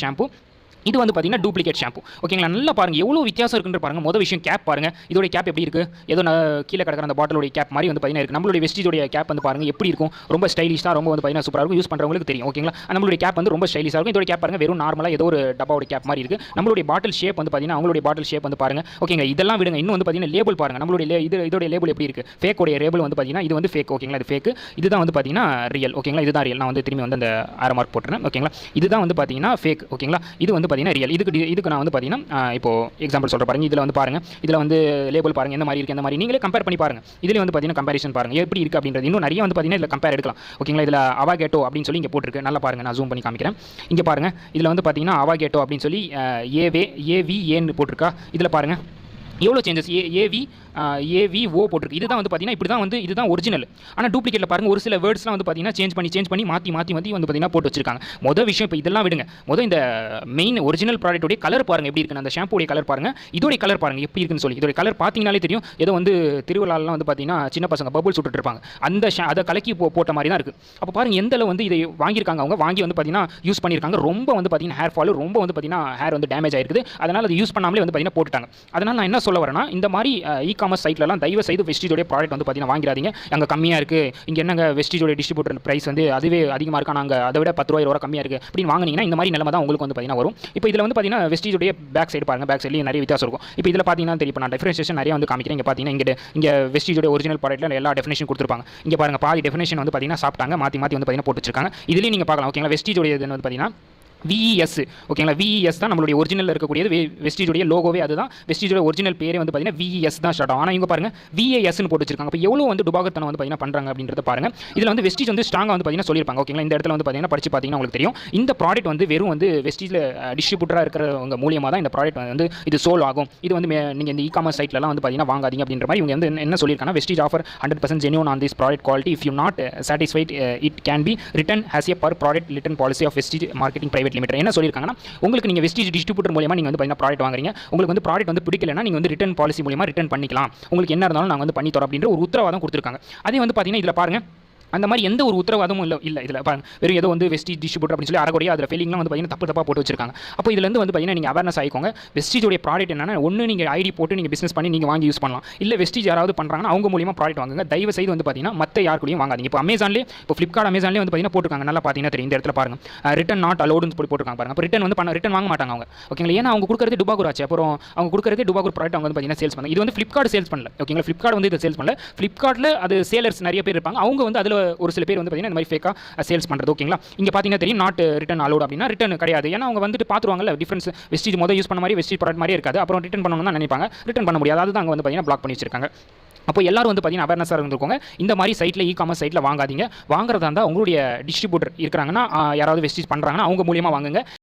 Shampoo. இது வந்து பார்த்தீங்கன்னா டூப்ளிகேட் ஷாம்பு. ஓகேங்களா, நல்லா பாருங்கள் எவ்வளோ வித்தியாசம் இருக்குன்னு பாருங்கள். மொதல் விஷயம் கேப் பாருங்கள். இதோட கேப் எப்படி இருக்குது, ஏதோ கீழே கிடக்கிற அந்த பாட்டிலோட கேப் மாதிரி வந்து பார்த்தீங்கன்னா இருக்குது. நம்மளுடைய வெஸ்டீஜோட கேப் வந்து பாருங்கள் எப்படி இருக்கும், ரொம்ப ஸ்டைலிஷாக, ரொம்ப வந்து பார்த்தீங்கன்னா சூப்பராக இருக்கும். யூஸ் பண்ணுறவங்களுக்கு தெரியும். ஓகேங்களா, நம்மளுடைய கேப் வந்து ரொம்ப ஸ்டைலிஷாக இருக்கும். இதோட கேப் பாருங்கள் வெறும் நார்மலாக ஏதோ ஒரு டப்பாவோட கேப் மாதிரி இருக்குது. நம்மளுடைய பாட்டில் ஷேப் வந்து பார்த்தீங்கன்னா அவங்களுடைய பாட்டில் ஷேப் வந்து பாருங்கள். ஓகேங்க, இதெல்லாம் விடுங்க. இன்னும் வந்து பார்த்தீங்கன்னா லேபிள் பாருங்கள். நம்மளுடைய இதோட லேபிள் எப்படி இருக்குது, ஃபேக்கோடைய லேபிள் வந்து பார்த்தீங்கன்னா இது வந்து ஃபேக். ஓகேங்களா, இது ஃபேக். இதுதான் வந்து பார்த்தீங்கன்னா ரியல். ஓகேங்களா, இதுதான் ரியல். நான் வந்து திரும்பி வந்து அந்த ஆரோ மார்க் போட்டுறேன். ஓகேங்களா, இதுதான் வந்து பார்த்தீங்கன்னா ஃபேக். ஓகேங்களா, இது வந்து பார்த்தீங்கன்னா ரியல். இதுக்கு நான் வந்து பார்த்தீங்கன்னா இப்போ எக்ஸாம்பிள் சொல்கிற பாருங்க. இதில் வந்து பாருங்கள், இதில் வந்து லேபிள் பாருங்கள் எந்த மாதிரி இருக்குது, எந்த மாதிரி நீங்களே கம்பேர் பண்ணி பாருங்கள். இதில் வந்து பார்த்தீங்கன்னா கம்பேரிசன் பாருங்கள் எப்படி இருக்குது அப்படின்றது. இன்னும் நிறைய வந்து பார்த்தீங்கன்னா இதில் கம்பேர் எடுக்கலாம். ஓகேங்களா, இதில் அவாகேட்டோ அப்படின்னு சொல்லி இங்கே போட்டிருக்கு. நல்லா பாருங்கள், நான் ஜூம் பண்ணி காமிக்கிறேன். இங்கே பாருங்கள், இதில் வந்து பார்த்தீங்கன்னா அவாகேட்டோ அப்படின்னு சொல்லி ஏவிஏன்னு போட்டிருக்கா. இதில் பாருங்கள் எவ்வளோ சேஞ்சஸ். ஏவிஓ போட்டிருக்கு. இதுதான் வந்து பார்த்தீங்கன்னா இப்படி தான் வந்து இதுதான் ஒரிஜினல். ஆனால் டூப்ளிகேட்டில் பாருங்கள் ஒரு சில வேர்ட்ஸ்லாம் வந்து பார்த்தீங்கன்னா சேஞ்ச் பண்ணி மாற்றி வந்து பார்த்தீங்கன்னா போட்டு வச்சிருக்காங்க. மொதல் விஷயம் இப்போ இதெல்லாம் விடுங்க. இந்த மெயின் ஒரிஜினல் ப்ராடக்ட்டோடைய கலர் பாருங்கள் எப்படி இருக்குன்னு. அந்த ஷாம்பூடைய கலர் பாருங்கள், இதோடைய கலர் பாருங்கள் எப்படி இருக்குன்னு சொல்லி. இதோடைய கலர் பார்த்தீங்கனாலே தெரியும். ஏதோ வந்து திருவிழாலாம் வந்து பார்த்தீங்கன்னா சின்ன பசங்க பபுள் சுட்டுட்டு இருப்பாங்க, அதை கலக்கி போட்ட மாதிரி தான் இருக்குது. அப்போ பாருங்கள் எந்த அளவு வந்து இதை வாங்கியிருக்காங்க. அவங்க வாங்கி வந்து பார்த்தீங்கன்னா யூஸ் பண்ணியிருக்காங்க. ரொம்ப வந்து பார்த்தீங்கன்னா ஹேர் ஃபால், ரொம்ப வந்து பார்த்தீங்கன்னா ஹேர் வந்து டேமேஜ் ஆயிருக்குது. அதனால் அது யூஸ் பண்ணாமலே வந்து பார்த்தீங்கன்னா போட்டுட்டாங்க. அதனால் நான் என்ன சொல்ல வரேன்னா, இந்த மாதிரி இ-காமர்ஸ் சைட்லலாம் தயவு செய்து வெஸ்டீஜோட ப்ராடக்ட் வந்து பார்த்தீங்கன்னா வாங்கிறாதீங்க. அங்கே கம்மியாக இருக்குது, இங்கே என்னங்க வெஸ்டீஜோட டிஸ்ட்ரிபியூட்டர் ப்ரைஸ் வந்து அதுவே அதிகமாக இருக்கா, நாங்கள் அதை விட 10 ரூபாய் 20 கம்மியாக இருக்குது அப்படின்னு வாங்கினீங்கன்னா இந்த மாதிரி நிலைமை தான் உங்களுக்கு வந்து பார்த்தீங்கன்னா வரும். இப்போ இதில் வந்து பார்த்தீங்கன்னா வெஸ்டீஜோடைய பேக் சைடு பாருங்கள். பேக் சைட்லேயும் நிறைய வித்தியாசம் இருக்கும். இப்போ இதில் பார்த்தீங்கன்னா தெரியும். நான் டிஃபரன்ஷியேஷன் நிறைய வந்து காமிக்கிறேன். இங்கே பார்த்தீங்கன்னா இங்கே வெஸ்டீஜோட ஒரிஜினல் ப்ராடக்ட்டில் எல்லா டெஃபினேஷன் கொடுத்துருப்பாங்க. இங்கே பாருங்கள் பாதி டெஃபினேஷன் வந்து பார்த்தீங்கன்னா சாப்பிட்டாங்க, மாற்றி வந்து பார்த்தீங்கன்னா போட்டு வச்சிருக்காங்க. இதுலேயும் நீங்கள் பார்க்கலாம். ஓகேங்களா, வெஸ்டீஜோட இது வந்து பார்த்தீங்கன்னா VES. ஓகேங்களா, VES தான் நம்மளுடைய ஒரிஜினல் இருக்கக்கூடியது. வெஸ்டீஜோடைய லோகோவே அதுதான். வெஸ்டீஜோட ஒரிஜினல் பேரே வந்து பார்த்தீங்கன்னா VES தான் ஸ்டார்ட் ஆகும். ஆனால் இவங்க பாருங்கள் VASன்னு போட்டு வச்சிருக்காங்க. அப்போ எவ்வளோ வந்து டுபாகத்தனம் வந்து பார்த்தீங்கன்னா பண்ணுறாங்க அப்படின்றத பாருங்கள். இதில் வந்து வெஸ்டீஜ் வந்து ஸ்ட்ராங்காக வந்து பார்த்தீங்கன்னா சொல்லியிருப்பாங்க. ஓகேங்களா, இந்த இடத்துல வந்து பார்த்தீங்கன்னா படிச்சு பார்த்தீங்கன்னா உங்களுக்கு தெரியும். இந்த ப்ராடக்ட் வந்து வெறும் வந்து வெஸ்டீஜில் டிஸ்ட்ரிபியூட்டராக இருக்கிறவங்க மூலியமாக தான் இந்த ப்ராடக்ட் வந்து இது சோல் ஆகும். இது வந்து நீங்கள் இந்த இ-காமர்ஸ் சைட்லலாம் வந்து பார்த்தீங்கன்னா வாங்காதீங்க அப்படின்ற மாதிரி இவங்க வந்து என்ன சொல்லியிருக்காங்க, Vestige offer 100% genuine on this product quality. If you not satisfied it can be return has a per product return policy of Vestige Marketing Private Limited. என்ன சொல்லியிருக்காங்க, உங்களுக்கு நீங்க வெஸ்டீஜ் டிஸ்ட்ரிபியூட்டர் மூலமா நீங்க வந்து பார்த்தீங்கன்னா ப்ராடக்ட் வாங்குறீங்க, உங்களுக்கு வந்து ப்ராடக்ட் வந்து பிடிக்கலனா நீங்க வந்து ரிட்டர்ன் பாலிசி மூலமா ரிட்டர்ன் பண்ணிக்கலாம், உங்களுக்கு என்ன இருந்தாலும் நாங்கள் வந்து பண்ணி தரோம் அப்படின்ற ஒரு உத்தரவாதம் கொடுத்துருக்காங்க. அதே வந்து பார்த்தீங்கன்னா இதில் பாருங்க அந்த மாதிரி எந்த ஒரு உத்தரவாதமும் இல்லை இதில் பாருங்க. வெறும் ஏதோ வந்து வெஸ்டீஜ் டிஸ்ட்ரிபியூட்டர் அப்படின்னு சொல்லி அறகுறையாக அதில் ஃபீலிங்லாம் வந்து பார்த்தீங்கன்னா தப்பாக போட்டு வச்சிருக்காங்க. அப்போ இதுலேருந்து வந்து பார்த்தீங்கன்னா நீங்கள் அவேர்னஸ் ஆகிக்கோங்க. வெஸ்டீஜோடைய ப்ராடக்ட் என்னன்னா ஒன்று நீங்கள் ஐடி போட்டு நீங்கள் பிஸ்னஸ் பண்ணி நீங்கள் வாங்கி யூஸ் பண்ணலாம். இல்லை வெஸ்டீஜ் யாராவது பண்ணுறாங்கன்னா அவங்க மூலியமாக ப்ராடக்ட் வாங்குங்க. தயவு செய்து வந்து பார்த்தீங்கன்னா மற்ற யாருக்குள்ளேயும் வாங்காதீங்க. இப்போ அமேசான்லேயே இப்போ ஃப்ளிப்கார்ட் அமேசான்லேயே வந்து பார்த்தீங்கன்னா போட்டுருக்காங்க. நல்லா பார்த்தீங்கன்னா தெரியும். இந்த இடத்துல பாருங்க ரிட்டன் நாட் அலோடுன்னு போட்டுருக்காங்க பாருங்க. அப்போ ரிட்டன் வாங்க மாட்டாங்க அவங்க. ஓகேங்களா, ஏன்னா அவங்க கொடுக்குறது டுபாகூர் ஆச்சு. அப்புறம் அவங்க கொடுக்குறது டுபாகூர் ப்ராடக்ட் அவங்க வந்து பார்த்தீங்கன்னா சேல்ஸ் பண்ணல. இது வந்து ஃப்ளிப்கார்ட் சேல்ஸ் பண்ணல. ஓகேங்களா, ஃப்ளிப்கார்ட் வந்து இதை சேல்ஸ் பண்ணல. ஃப்ளிப்கார்ட்டில் அது சேலர்ஸ் நிறைய பேர் இருப்பாங்க. அவங்க வந்து அதில் ஒரு சில பேர் வந்து இந்த மாதிரி ஃபேக்காக சேல்ஸ் பண்ணுறது. ஓகேங்களா, இங்கே பார்த்தீங்கன்னா தெரியும் நாட் ரிட்டன் அலோட் அப்படின்னா ரிட்டன் கிடையாது. ஏன்னா அவங்க வந்துட்டு பார்த்துருவாங்கல்ல டிஃபரன்ஸ். வெஸ்டீஜ் யூஸ் பண்ண மாதிரி வெஸ்டீஜ் ப்ராடக்ட் மாதிரியே இருக்காது. அப்புறம் ரிட்டன் பண்ணணும்னு நினைப்பாங்க, ரிட்டன் பண்ண முடியாது. அதுதான் அங்கே வந்து பார்த்தீங்கன்னா பிளாக் பண்ணி வச்சிருக்காங்க. அப்போ எல்லாரும் வந்து பார்த்தீங்கன்னா அவேர்னஸாக இருந்துருக்கோங்க. இந்த மாதிரி சைட்டில் இ-காமர்ஸ் சைட்டில் வாங்காதீங்க. வாங்குறதா இருந்தால் உங்களுடைய டிஸ்ட்ரிபியூட்டர் இருக்கிறாங்கன்னா யாராவது வெஸ்டீஜ் பண்ணுறாங்கன்னா அவங்க மூலியமாக வாங்குங்க.